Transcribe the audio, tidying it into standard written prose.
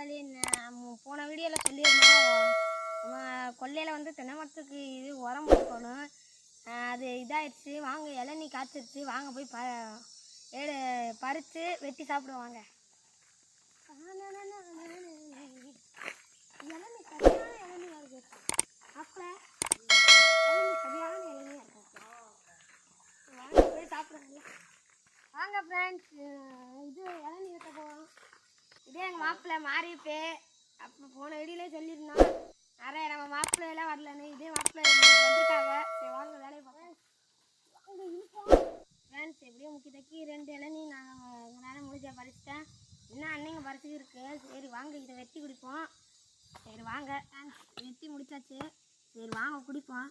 மக்களே, போன வீடியோவில் சொல்லியிருந்தோம் நம்ம கொல்லையில் வந்து தென்னை மரத்துக்கு இது உரம் போட்டுக்கணும். அது இதாகிடுச்சு. வாங்க இளநீ காய்ச்சிருச்சு, வாங்க போய் பறித்து வெட்டி சாப்பிடுவாங்க. இளநீ சரியான இளநியாக இருக்கு. அப்புறம் இளநீ சரியான இளநியாக இருக்கும். வாங்க போய் சாப்பிடுவாங்க. வாங்க ஃப்ரெண்ட்ஸ், இது இளநீ வெட்ட போவோம். இதே எங்கள் மாப்பிள்ளை மாறிப்பே. அப்போ போன வீடியோலே சொல்லியிருந்தோம் நிறைய நம்ம மாப்பிள்ளையெல்லாம் வரலன்னு. இதே மாப்பிள்ளை வந்திருக்காங்க. சரி வாங்க வேலையை பார்ப்போம். ஃப்ரெண்ட்ஸ், எப்படியோ முக்கியத்தக்கி 2 இளநீ நாங்கள் எங்களால் முடிஞ்ச பறிச்சிட்டேன். இன்னும் அன்னைங்க பறிச்சுக்கு இருக்குது. சரி வாங்க இதை வெட்டி குடிப்போம். சரி வாங்க ஃப்ரெண்ட்ஸ், வெட்டி முடிச்சாச்சு. சரி வாங்க குடிப்போம்.